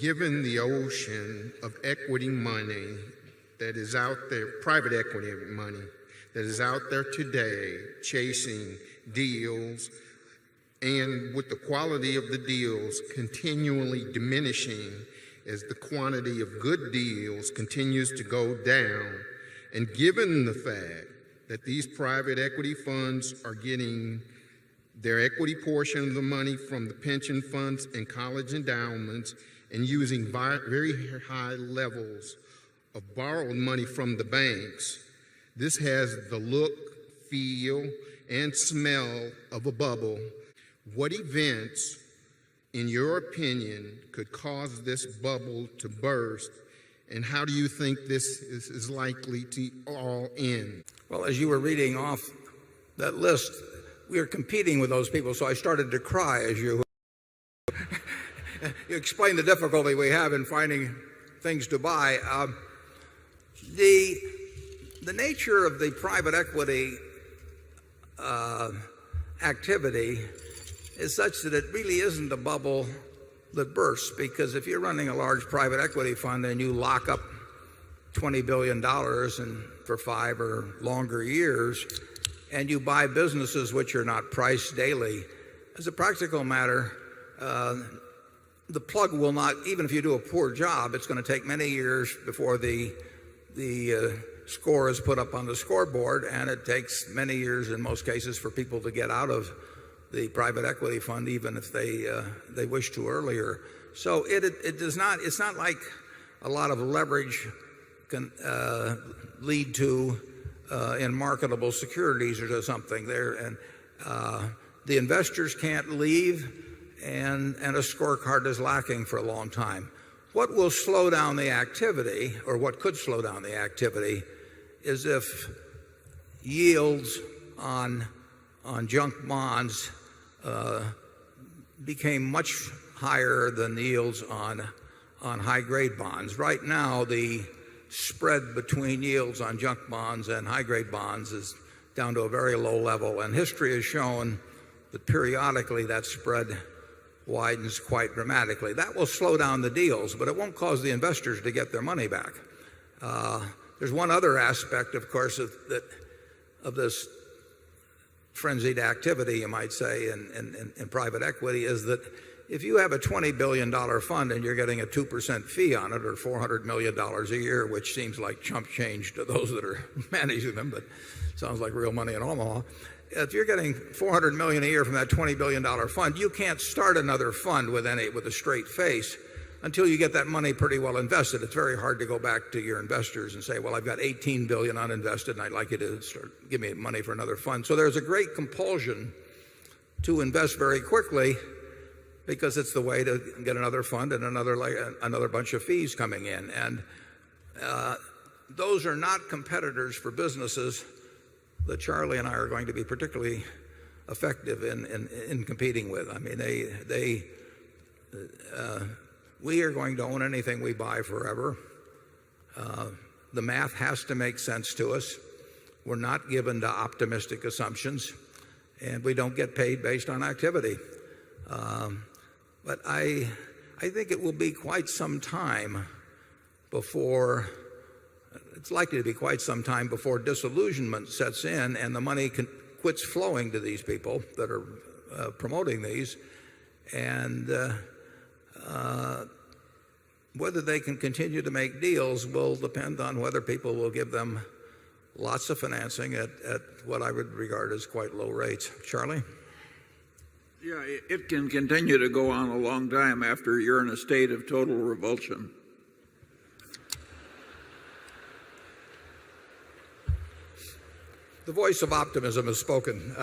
given the ocean of equity money that is out there, private equity money that is out there today chasing deals, and with the quality of the deals continually diminishing as the quantity of good deals continues to go down, and given the fact that these private equity funds are getting their equity portion of the money from the pension funds and college endowments and using very high levels of borrowed money from the banks, this has the look, feel, and smell of a bubble. What events, in your opinion, could cause this bubble to burst, and how do you think this is likely to all end? Well, as you were reading off that list, we are competing with those people, so I started to cry as you explained the difficulty we have in finding things to buy. The nature of the private equity activity is such that it really isn't a bubble that bursts, because if you're running a large private equity fund and you lock up $20 billion for 5 or longer years, and you buy businesses which are not priced daily, as a practical matter, the plug will not, even if you do a poor job, it's going to take many years before the score is put up on the scoreboard, and it takes many years in most cases for people to get out of the private equity fund, even if they wish to earlier. So it does not, it's not like a lot of leverage can lead to in marketable securities or something there, and the investors can't leave, and a scorecard is lacking for a long time. What will slow down the activity, or what could slow down the activity, is if yields on junk bonds became much higher than the yields on high-grade bonds. Right now, the spread between yields on junk bonds and high-grade bonds is down to a very low level, and history has shown that periodically that spread widens quite dramatically. That will slow down the deals, but it won't cause the investors to get their money back. There's one other aspect, of course, of this frenzied activity, you might say, in private equity, is that if you have a $20 billion fund and you're getting a 2% fee on it, or $400 million a year, which seems like chump change to those that are managing them, but sounds like real money in Omaha. If you're getting $400 million a year from that $20 billion fund, you can't start another fund with a straight face until you get that money pretty well invested. It's very hard to go back to your investors and say, well, I've got $18 billion uninvested and I'd like you to give me money for another fund. So there's a great compulsion to invest very quickly, because it's the way to get another fund and another bunch of fees coming in. And those are not competitors for businesses that Charlie and I are going to be particularly effective in competing with. I mean, we are going to own anything we buy forever. The math has to make sense to us. We're not given to optimistic assumptions, and we don't get paid based on activity. But I think it will be quite some time before, it's likely to be quite some time before disillusionment sets in and the money quits flowing to these people that are promoting these. And whether they can continue to make deals will depend on whether people will give them lots of financing at what I would regard as quite low rates. Charlie? Yeah, it can continue to go on a long time after you're in a state of total revulsion. The voice of optimism has spoken.